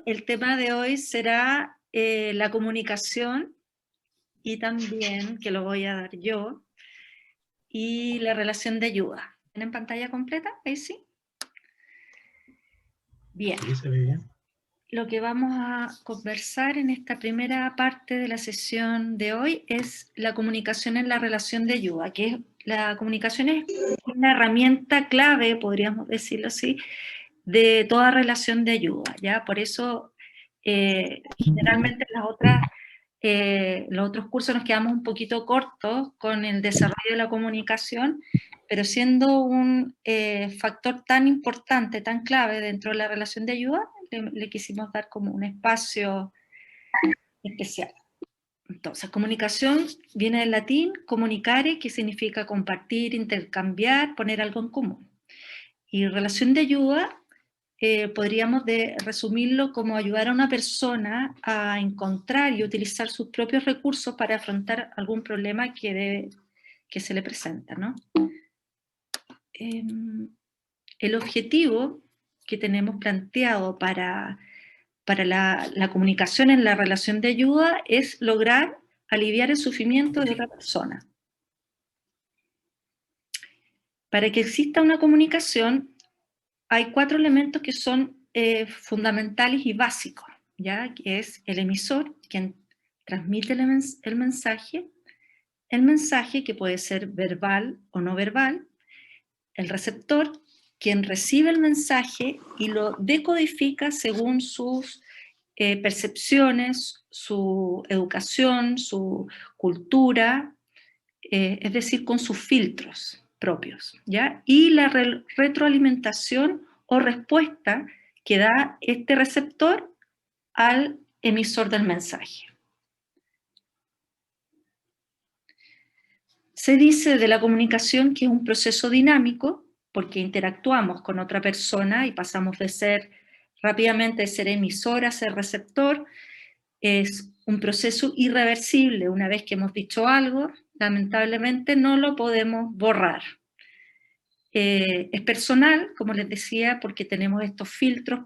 el tema de hoy será la comunicación y también, que lo voy a dar yo, y la relación de ayuda. ¿Tienen pantalla completa? Ahí sí. Bien. Sí, se ve bien. Lo que vamos a conversar en esta primera parte de la sesión de hoy es la comunicación en la relación de ayuda, la comunicación es una herramienta clave, podríamos decirlo así, de toda relación de ayuda, ¿ya? Por eso, generalmente los otros cursos nos quedamos un poquito cortos con el desarrollo de la comunicación, pero siendo un factor tan importante, tan clave dentro de la relación de ayuda, le quisimos dar como un espacio especial. Entonces, comunicación viene del latín comunicare, que significa compartir, intercambiar, poner algo en común. Y relación de ayuda, podríamos resumirlo como ayudar a una persona a encontrar y utilizar sus propios recursos para afrontar algún problema que se le presenta, ¿no? El objetivo que tenemos planteado para la comunicación en la relación de ayuda es lograr aliviar el sufrimiento de otra persona. Para que exista una comunicación, hay 4 elementos que son fundamentales y básicos, ¿ya? Que es el emisor, quien transmite el mensaje que puede ser verbal o no verbal, el receptor, quien recibe el mensaje y lo decodifica según sus percepciones, su educación, su cultura, es decir, con sus filtros propios, ¿ya? Y la retroalimentación o respuesta que da este receptor al emisor del mensaje. Se dice de la comunicación que es un proceso dinámico porque interactuamos con otra persona y pasamos de ser rápidamente de ser emisor a ser receptor. Es un proceso irreversible. Una vez que hemos dicho algo, lamentablemente no lo podemos borrar. Es personal, como les decía, porque tenemos estos filtros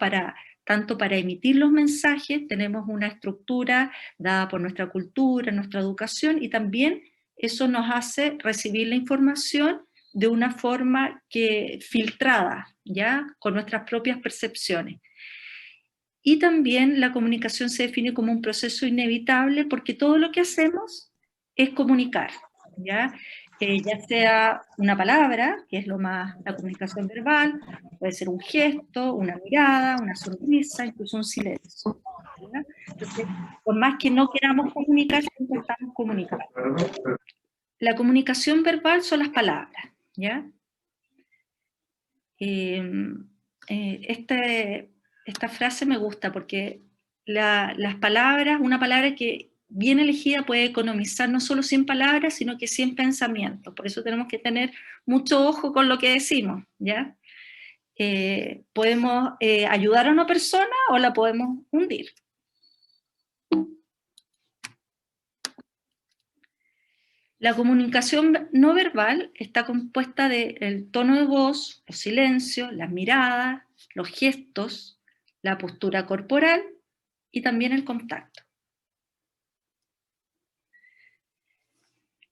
tanto para emitir los mensajes, tenemos una estructura dada por nuestra cultura, nuestra educación, y también eso nos hace recibir la información de una forma filtrada, ¿ya? Con nuestras propias percepciones. Y también la comunicación se define como un proceso inevitable porque todo lo que hacemos es comunicar, ¿ya? Ya sea una palabra, que es la comunicación verbal, puede ser un gesto, una mirada, una sonrisa, incluso un silencio, ¿ya? Entonces, por más que no queramos comunicar, siempre estamos comunicando. La comunicación verbal son las palabras, ¿ya? Esta frase me gusta porque las palabras, una palabra que bien elegida puede economizar no solo 100 palabras, sino que 100 pensamientos. Por eso tenemos que tener mucho ojo con lo que decimos, ¿ya? Podemos ayudar a una persona o la podemos hundir. La comunicación no verbal está compuesta del tono de voz, los silencios, las miradas, los gestos, la postura corporal y también el contacto.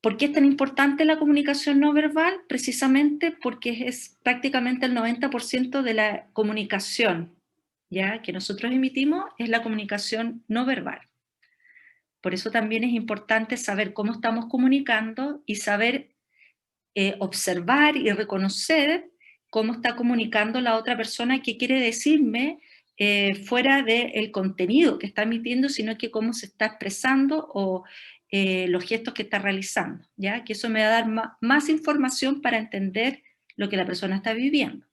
¿Por qué es tan importante la comunicación no verbal? Precisamente porque es prácticamente el 90% de la comunicación, ¿ya? Que nosotros emitimos es la comunicación no verbal. Por eso también es importante saber cómo estamos comunicando y saber observar y reconocer cómo está comunicando la otra persona, qué quiere decirme fuera del contenido que está emitiendo, sino que cómo se está expresando o los gestos que está realizando, ¿ya? Que eso me va a dar más información para entender lo que la persona está viviendo.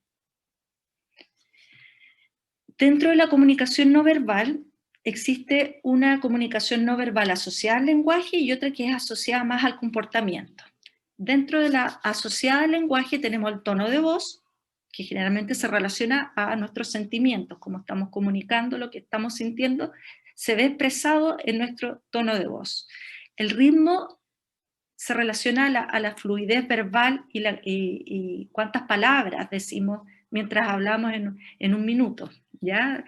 Dentro de la comunicación no verbal, existe una comunicación no verbal asociada al lenguaje y otra que es asociada más al comportamiento. Dentro de la asociada al lenguaje tenemos el tono de voz, que generalmente se relaciona a nuestros sentimientos, como estamos comunicando lo que estamos sintiendo, se ve expresado en nuestro tono de voz. El ritmo se relaciona a la fluidez verbal y cuántas palabras decimos mientras hablamos en un minuto, ¿ya?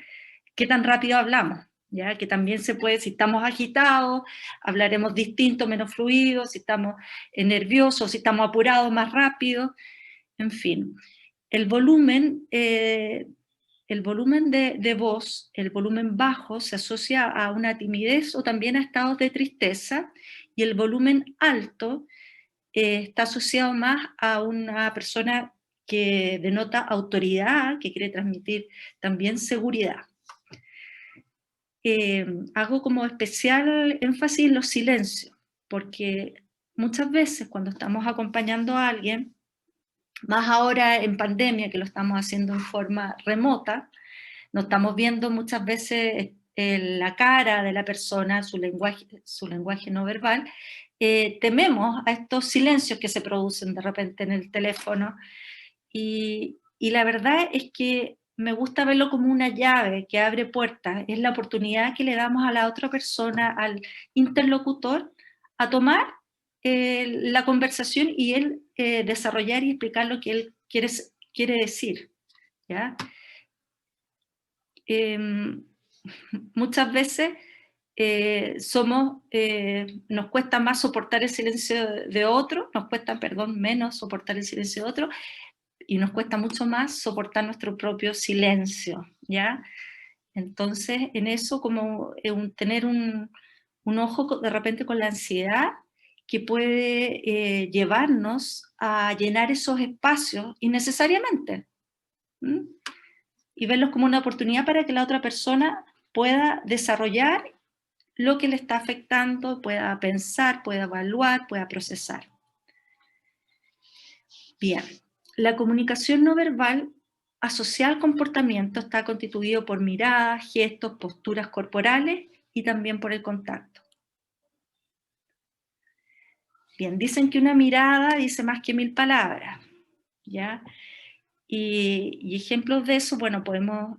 qué tan rápido hablamos, ¿ya? Que también se puede, si estamos agitados, hablaremos distinto, menos fluido, si estamos nerviosos, si estamos apurados, más rápido, en fin. El volumen, de voz, el volumen bajo, se asocia a una timidez o también a estados de tristeza, y el volumen alto está asociado más a una persona que denota autoridad, que quiere transmitir también seguridad. Hago como especial énfasis en los silencios, porque muchas veces cuando estamos acompañando a alguien, más ahora en pandemia que lo estamos haciendo en forma remota, no estamos viendo muchas veces la cara de la persona, su lenguaje no verbal, tememos a estos silencios que se producen de repente en el teléfono, y la verdad es que me gusta verlo como una llave que abre puertas, es la oportunidad que le damos a la otra persona, al interlocutor, a tomar la conversación y él desarrollar y explicar lo que él quiere decir, ¿ya? Muchas veces nos cuesta más soportar el silencio de otro, nos cuesta, perdón, menos soportar el silencio de otro, y nos cuesta mucho más soportar nuestro propio silencio, ¿ya? Entonces, en eso, como tener un ojo de repente con la ansiedad, que puede llevarnos a llenar esos espacios innecesariamente. ¿Mm? Y verlos como una oportunidad para que la otra persona pueda desarrollar lo que le está afectando, pueda pensar, pueda evaluar, pueda procesar. Bien, la comunicación no verbal asociada al comportamiento está constituido por miradas, gestos, posturas corporales y también por el contacto. Bien, dicen que una mirada dice más que 1000 palabras, ¿ya? Y ejemplos de eso, bueno, podemos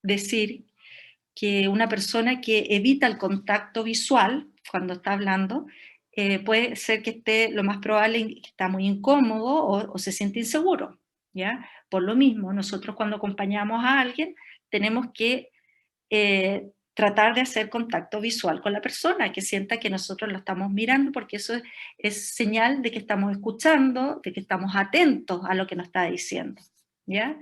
decir que una persona que evita el contacto visual cuando está hablando, puede ser que esté, lo más probable, que está muy incómodo o se siente inseguro, ¿ya? Por lo mismo, nosotros cuando acompañamos a alguien tenemos que tratar de hacer contacto visual con la persona, que sienta que nosotros lo estamos mirando, porque eso es señal de que estamos escuchando, de que estamos atentos a lo que nos está diciendo, ¿ya?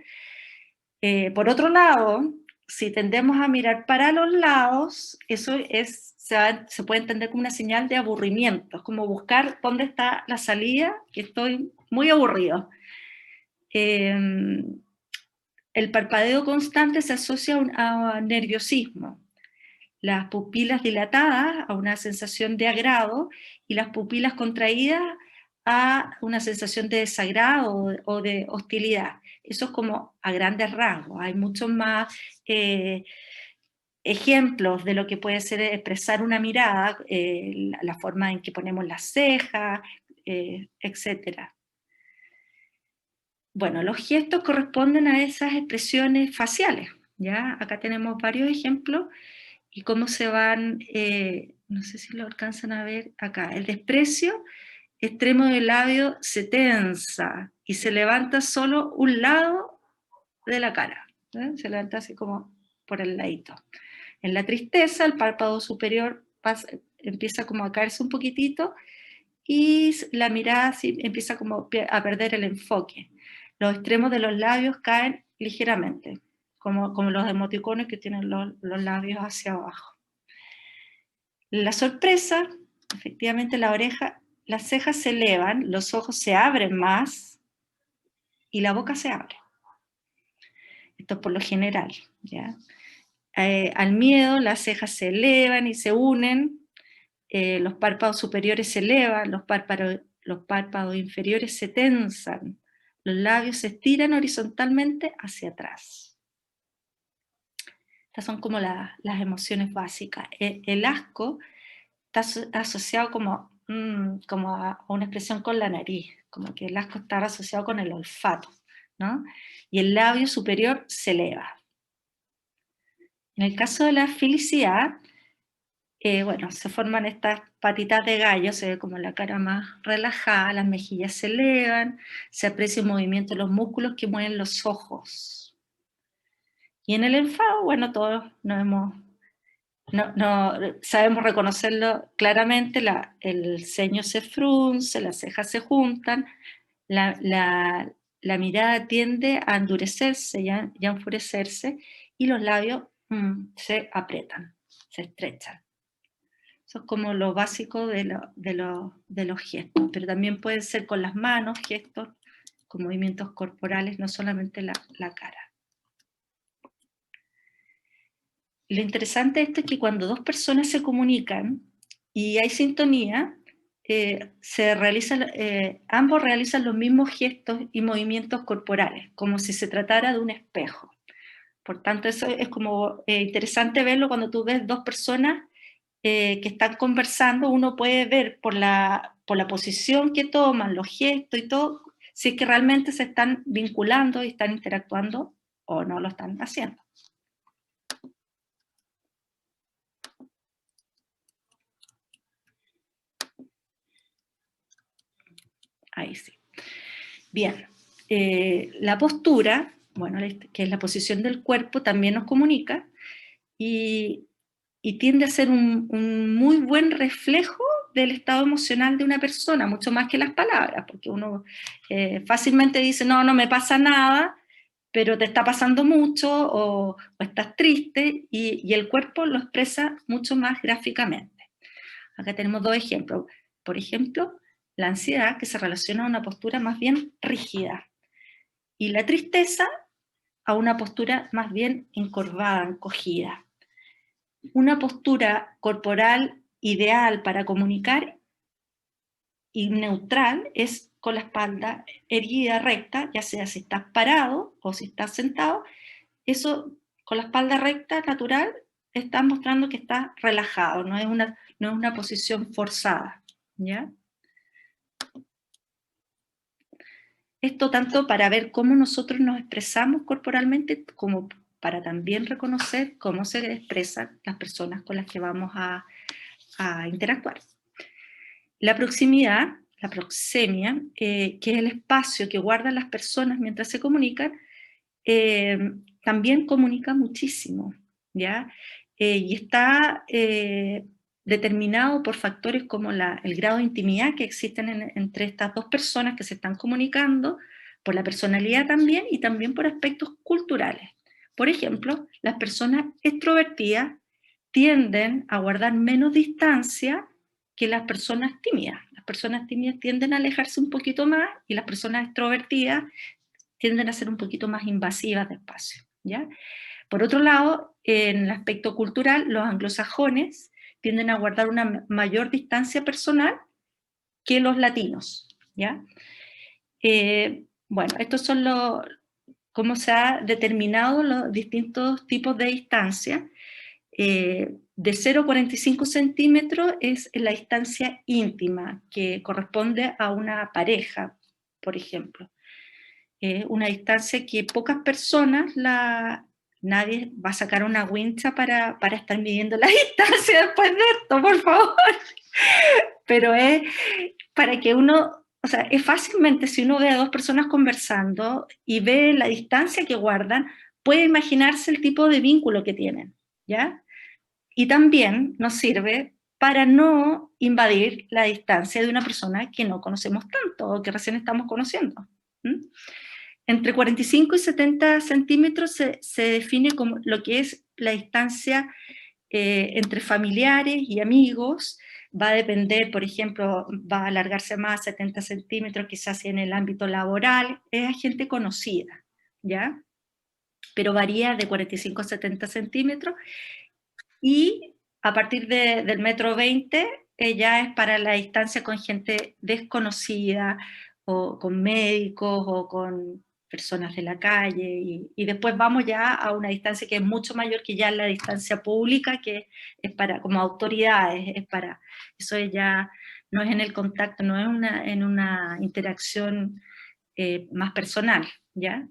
Por otro lado, si tendemos a mirar para los lados, eso se puede entender como una señal de aburrimiento, es como buscar dónde está la salida, que estoy muy aburrido. El parpadeo constante se asocia a nerviosismo, las pupilas dilatadas a una sensación de agrado y las pupilas contraídas a una sensación de desagrado o de hostilidad. Eso es como a grandes rasgos. Hay muchos más ejemplos de lo que puede ser expresar una mirada, la forma en que ponemos las cejas, etc. Bueno, los gestos corresponden a esas expresiones faciales, ¿ya? Acá tenemos varios ejemplos y cómo se van, no sé si lo alcanzan a ver acá, el desprecio extremo del labio se tensa y se levanta solo un lado de la cara, ¿eh? Se levanta así como por el ladito. En la tristeza, el párpado superior empieza como a caerse un poquitito y la mirada empieza como a perder el enfoque. Los extremos de los labios caen ligeramente, como los emoticones que tienen los labios hacia abajo. La sorpresa, efectivamente las cejas se elevan, los ojos se abren más y la boca se abre. Esto es por lo general, ¿ya? Al miedo, las cejas se elevan y se unen, los párpados superiores se elevan, los párpados inferiores se tensan, los labios se estiran horizontalmente hacia atrás. Estas son como las emociones básicas. El asco está asociado como a una expresión con la nariz, como que el asco está asociado con el olfato, ¿no? Y el labio superior se eleva. En el caso de la felicidad, bueno, se forman estas patitas de gallo, se ve como la cara más relajada, las mejillas se elevan, se aprecia el movimiento de los músculos que mueven los ojos. Y en el enfado, bueno, todos no sabemos reconocerlo claramente, el ceño se frunce, las cejas se juntan, la, la- la mirada tiende a endurecerse y a enfurecerse, y los labios se aprietan, se estrechan. Eso es como lo básico de los gestos, pero también pueden ser con las manos, gestos, con movimientos corporales, no solamente la cara. Lo interesante de esto es que cuando dos personas se comunican y hay sintonía, ambos realizan los mismos gestos y movimientos corporales, como si se tratara de un espejo. Por tanto, eso es como interesante verlo cuando tú ves dos personas que están conversando. Uno puede ver por la posición que toman, los gestos y todo, si es que realmente se están vinculando y están interactuando o no lo están haciendo. Ahí sí. Bien, la postura, bueno, que es la posición del cuerpo, también nos comunica y, y tiende a ser un muy buen reflejo del estado emocional de una persona, mucho más que las palabras, porque uno fácilmente dice, no, no me pasa nada, pero te está pasando mucho o estás triste, y el cuerpo lo expresa mucho más gráficamente. Acá tenemos dos ejemplos. Por ejemplo, la ansiedad, que se relaciona a una postura más bien rígida, y la tristeza a una postura más bien encorvada, encogida. Una postura corporal ideal para comunicar y neutral es con la espalda erguida, recta, ya sea si estás parado o si estás sentado. Eso, con la espalda recta, natural, está mostrando que estás relajado, no es una posición forzada, ¿ya? Esto tanto para ver cómo nosotros nos expresamos corporalmente, como para también reconocer cómo se expresan las personas con las que vamos a interactuar. La proximidad, la proxemia, que es el espacio que guardan las personas mientras se comunican, también comunica muchísimo, ¿ya? Y está determinado por factores como el grado de intimidad que existen entre estas dos personas que se están comunicando, por la personalidad también, y también por aspectos culturales. Por ejemplo, las personas extrovertidas tienden a guardar menos distancia que las personas tímidas. Las personas tímidas tienden a alejarse un poquito más, y las personas extrovertidas tienden a ser un poquito más invasivas de espacio, ¿ya? Por otro lado, en el aspecto cultural, los anglosajones tienden a guardar una mayor distancia personal que los latinos, ¿ya? Bueno, estos son cómo se ha determinado los distintos tipos de distancia. De 0,45 centímetros es la distancia íntima, que corresponde a una pareja, por ejemplo. Una distancia que pocas personas, nadie va a sacar una wincha para estar midiendo la distancia después de esto, por favor. Pero es para que uno, o sea, es fácilmente, si uno ve a dos personas conversando y ve la distancia que guardan, puede imaginarse el tipo de vínculo que tienen, ¿ya? Y también nos sirve para no invadir la distancia de una persona que no conocemos tanto o que recién estamos conociendo. Entre 45 y 70 centímetros se define como lo que es la distancia entre familiares y amigos. Va a depender, por ejemplo, va a alargarse más 70 centímetros, quizás en el ámbito laboral, es a gente conocida, ¿ya? Pero varía de 45 a 70 centímetros, y a partir del metro 20 ya es para la distancia con gente desconocida, o con médicos, o con personas de la calle, y después vamos ya a una distancia que es mucho mayor, que ya la distancia pública, que es para, como autoridades, eso ya no es en el contacto, no es en una interacción más personal, ¿ya?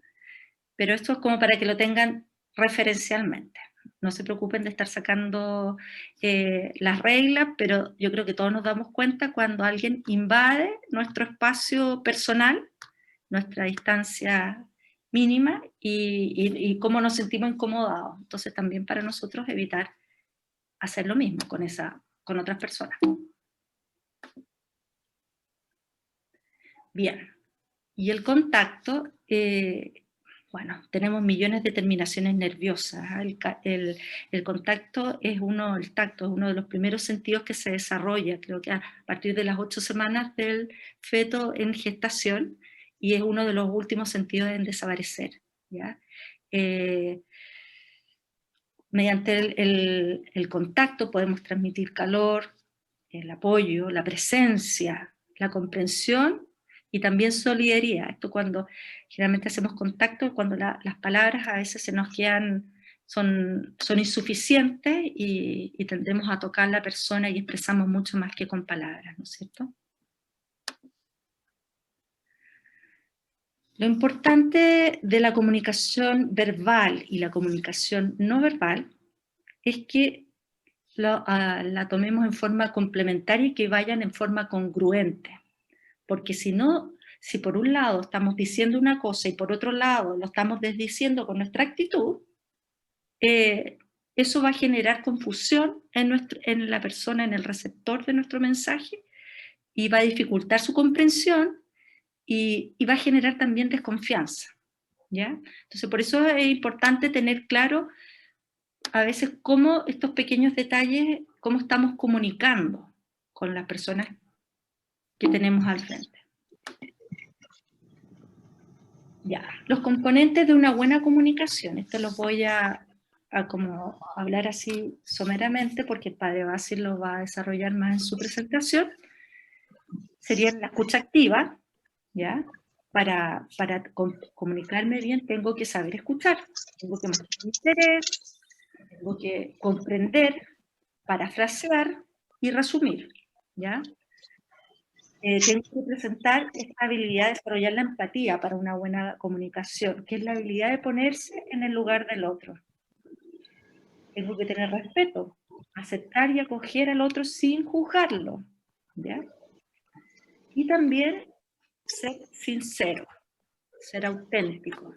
Pero esto es como para que lo tengan referencialmente. No se preocupen de estar sacando las reglas, pero yo creo que todos nos damos cuenta cuando alguien invade nuestro espacio personal, nuestra distancia mínima y cómo nos sentimos incomodados. Entonces también para nosotros evitar hacer lo mismo con otras personas. Bien, y el contacto, bueno, tenemos millones de terminaciones nerviosas. El contacto el tacto es uno de los primeros sentidos que se desarrolla, creo que a partir de las 8 semanas del feto en gestación, y es uno de los últimos sentidos en desaparecer, ¿ya? Mediante el contacto podemos transmitir calor, el apoyo, la presencia, la comprensión y también solidaridad. Esto cuando generalmente hacemos contacto, cuando las palabras a veces se nos quedan, son insuficientes y tendemos a tocar a la persona y expresamos mucho más que con palabras, ¿no es cierto? Lo importante de la comunicación verbal y la comunicación no verbal es que la tomemos en forma complementaria y que vayan en forma congruente. Porque si no, si por un lado estamos diciendo una cosa y por otro lado lo estamos desdiciendo con nuestra actitud, eso va a generar confusión en la persona, en el receptor de nuestro mensaje, y va a dificultar su comprensión y va a generar también desconfianza, ¿ya? Entonces por eso es importante tener claro a veces cómo estos pequeños detalles, cómo estamos comunicando con las personas que tenemos al frente. Ya, los componentes de una buena comunicación, esto los voy a como hablar así someramente porque el padre Basil lo va a desarrollar más en su presentación, serían la escucha activa, ¿ya? Para comunicarme bien tengo que saber escuchar, tengo que mostrar interés, tengo que comprender, parafrasear y resumir, ¿ya? Tengo que presentar esta habilidad de desarrollar la empatía para una buena comunicación, que es la habilidad de ponerse en el lugar del otro. Tengo que tener respeto, aceptar y acoger al otro sin juzgarlo, ¿ya? Y también ser sincero, ser auténtico.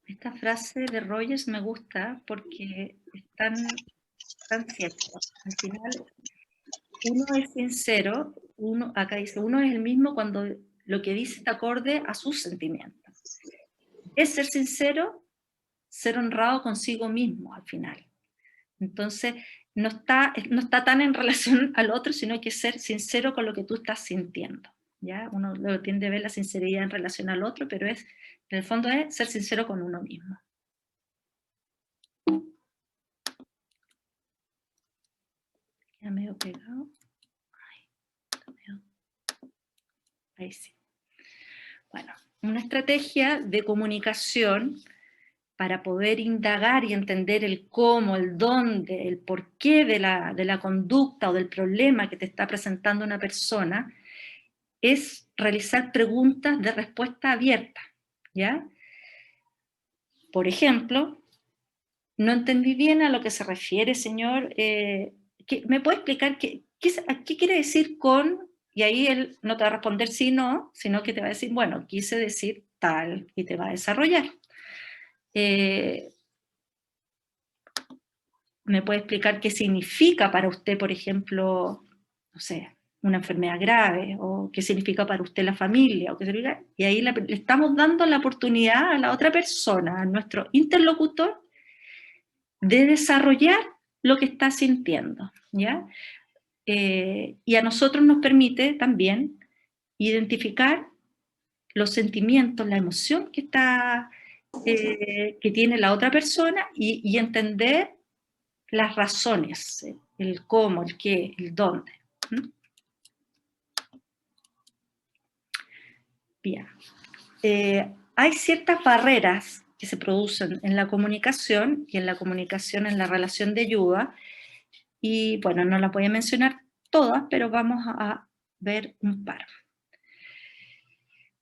Esta frase de Rogers me gusta porque es tan cierto. Al final, uno es sincero, acá dice, uno es el mismo cuando lo que dice está acorde a sus sentimientos. Es ser sincero, ser honrado consigo mismo al final. Entonces, no está tan en relación al otro, sino que ser sincero con lo que tú estás sintiendo, ¿ya? Uno lo tiende a ver la sinceridad en relación al otro, pero en el fondo es ser sincero con uno mismo. Ya medio pegado. Ahí sí. Bueno, una estrategia de comunicación para poder indagar y entender el cómo, el dónde, el porqué de la conducta o del problema que te está presentando una persona, es realizar preguntas de respuesta abierta, ¿ya? Por ejemplo, no entendí bien a lo que se refiere, señor, ¿me puede explicar qué quiere decir con? Y ahí él no te va a responder sí, no, sino que te va a decir, bueno, quise decir tal, y te va a desarrollar. ¿Me puede explicar qué significa para usted, por ejemplo, no sé, una enfermedad grave? ¿O qué significa para usted la familia? Y ahí le estamos dando la oportunidad a la otra persona, a nuestro interlocutor, de desarrollar lo que está sintiendo, ¿ya? Y a nosotros nos permite también identificar los sentimientos, la emoción que tiene la otra persona y entender las razones, el cómo, el qué, el dónde. Bien. Hay ciertas barreras que se producen en la comunicación y en la relación de ayuda, y bueno, no las voy a mencionar todas, pero vamos a ver un par.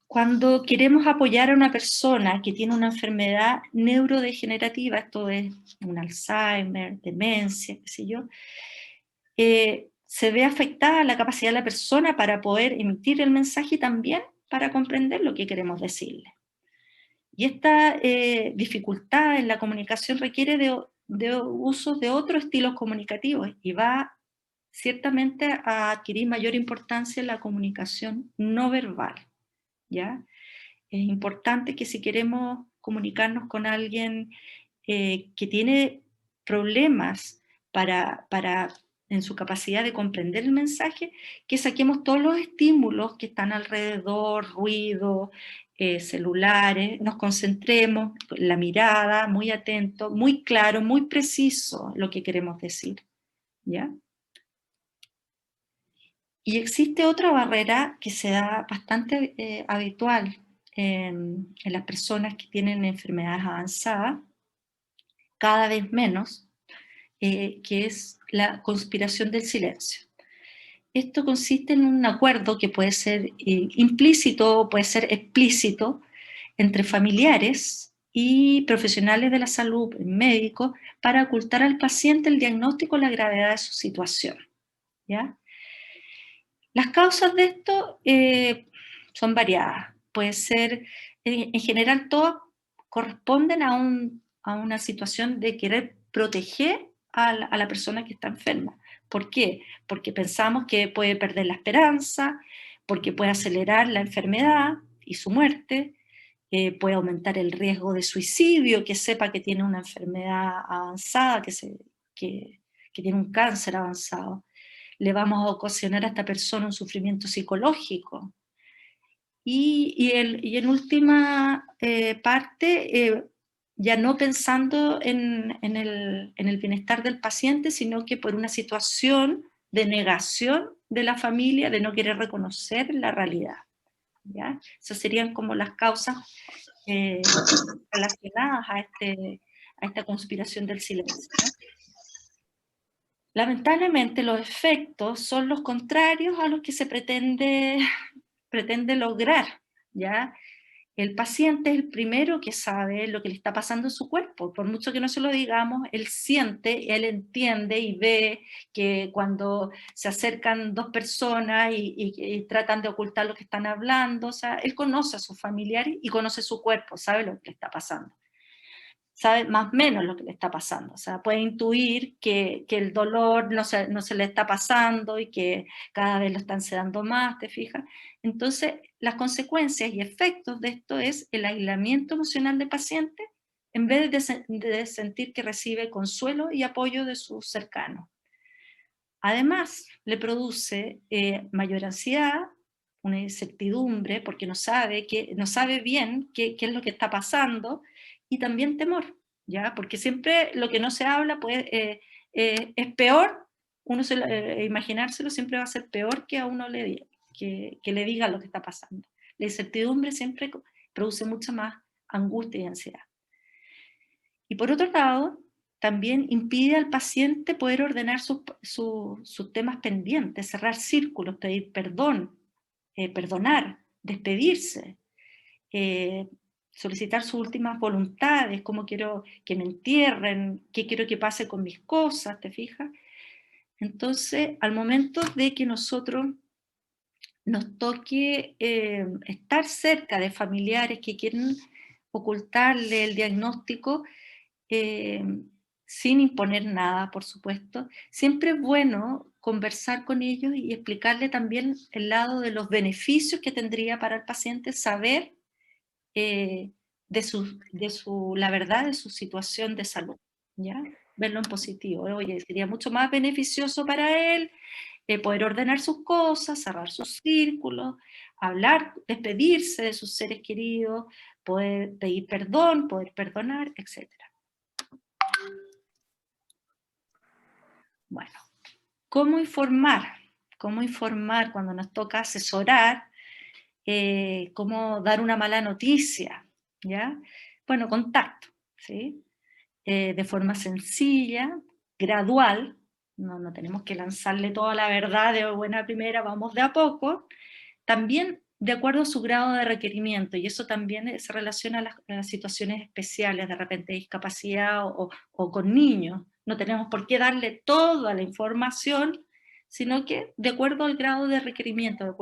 Cuando queremos apoyar a una persona que tiene una enfermedad neurodegenerativa, esto es un Alzheimer, demencia, qué sé yo, se ve afectada la capacidad de la persona para poder emitir el mensaje y también para comprender lo que queremos decirle. Y esta dificultad en la comunicación requiere de uso de otros estilos comunicativos y va ciertamente a adquirir mayor importancia en la comunicación no verbal, ¿ya? Es importante que si queremos comunicarnos con alguien que tiene problemas en su capacidad de comprender el mensaje, que saquemos todos los estímulos que están alrededor, ruido, celulares, nos concentremos, la mirada, muy atento, muy claro, muy preciso lo que queremos decir, ¿ya? Y existe otra barrera que se da bastante habitual en las personas que tienen enfermedades avanzadas, cada vez menos, que es la conspiración del silencio. Esto consiste en un acuerdo que puede ser implícito o puede ser explícito entre familiares y profesionales de la salud, médicos, para ocultar al paciente el diagnóstico o la gravedad de su situación, ¿ya? Las causas de esto son variadas. Puede ser, en general, todas corresponden a una situación de querer proteger a la persona que está enferma. ¿Por qué? Porque pensamos que puede perder la esperanza, porque puede acelerar la enfermedad y su muerte, puede aumentar el riesgo de suicidio, que sepa que tiene una enfermedad avanzada, que tiene un cáncer avanzado. Le vamos a ocasionar a esta persona un sufrimiento psicológico. Y en última parte, ya no pensando en el bienestar del paciente, sino que por una situación de negación de la familia, de no querer reconocer la realidad, ¿ya? Esas serían como las causas eh, relacionadas a esta conspiración del silencio, ¿no? Lamentablemente los efectos son los contrarios a los que se pretende lograr, ¿ya? El paciente es el primero que sabe lo que le está pasando en su cuerpo. Por mucho que no se lo digamos, él siente, él entiende y ve que cuando se acercan dos personas y tratan de ocultar lo que están hablando, o sea, él conoce a sus familiares y conoce su cuerpo, sabe lo que le está pasando. Sabe más o menos lo que le está pasando, o sea, puede intuir que el dolor no se le está pasando y que cada vez lo están sedando más, ¿te fijas? Entonces, las consecuencias y efectos de esto es el aislamiento emocional del paciente en vez de sentir que recibe consuelo y apoyo de sus cercanos. Además, le produce mayor ansiedad, una incertidumbre, porque no sabe bien qué es lo que está pasando, y también temor, ¿ya? Porque siempre lo que no se habla es peor, imaginárselo siempre va a ser peor que a uno que le diga lo que está pasando. La incertidumbre siempre produce mucha más angustia y ansiedad. Y por otro lado, también impide al paciente poder ordenar sus temas pendientes, cerrar círculos, pedir perdón, perdonar, despedirse, eh, solicitar sus últimas voluntades, cómo quiero que me entierren, qué quiero que pase con mis cosas, ¿te fijas? Entonces, al momento de que nosotros nos toque estar cerca de familiares que quieren ocultarle el diagnóstico, eh, sin imponer nada, por supuesto, siempre es bueno conversar con ellos y explicarle también el lado de los beneficios que tendría para el paciente saber eh, la verdad de su situación de salud, ¿ya? Verlo en positivo. Oye, sería mucho más beneficioso para él poder ordenar sus cosas, cerrar sus círculos, hablar, despedirse de sus seres queridos, poder pedir perdón, poder perdonar, etc. Bueno, ¿cómo informar? ¿Cómo informar cuando nos toca asesorar? ¿Cómo dar una mala noticia? ¿Ya? Bueno, contacto, ¿sí? De forma sencilla, gradual, no tenemos que lanzarle toda la verdad de buena primera, vamos de a poco, también de acuerdo a su grado de requerimiento, y eso también se relaciona a las situaciones especiales, de repente discapacidad o con niños. No tenemos por qué darle toda la información sino que de acuerdo al grado de requerimiento,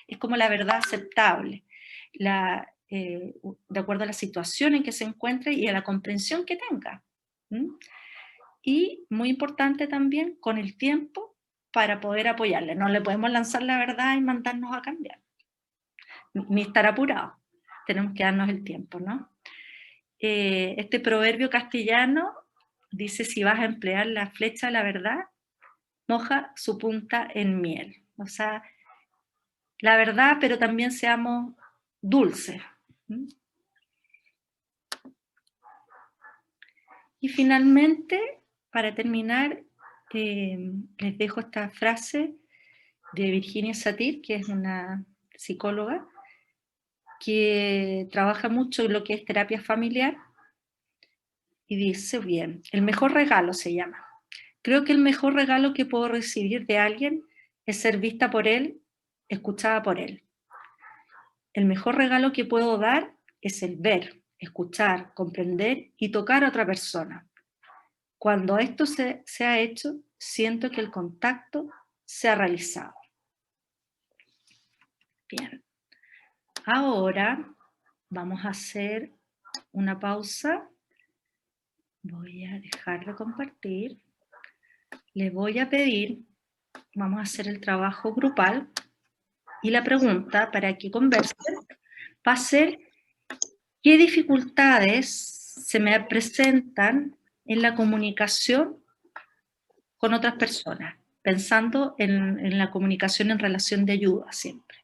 es como la verdad aceptable, de acuerdo a la situación en que se encuentre y a la comprensión que tenga. ¿Mm? Y muy importante también, con el tiempo, para poder apoyarle. No le podemos lanzar la verdad y mandarnos a cambiar, ni estar apurados. Tenemos que darnos el tiempo, ¿no? Este proverbio castellano dice: si vas a emplear la flecha de la verdad, moja su punta en miel. O sea, la verdad, pero también seamos dulces. ¿Mm? Y finalmente, para terminar, les dejo esta frase de Virginia Satir, que es una psicóloga que trabaja mucho en lo que es terapia familiar, y dice bien: el mejor regalo se llama. Creo que el mejor regalo que puedo recibir de alguien es ser vista por él, escuchada por él. El mejor regalo que puedo dar es el ver, escuchar, comprender y tocar a otra persona. Cuando esto se ha hecho, siento que el contacto se ha realizado. Bien. Ahora vamos a hacer una pausa. Voy a dejar de compartir. Les voy a pedir, vamos a hacer el trabajo grupal, y la pregunta para que conversen va a ser: ¿qué dificultades se me presentan en la comunicación con otras personas? Pensando en la comunicación en relación de ayuda siempre.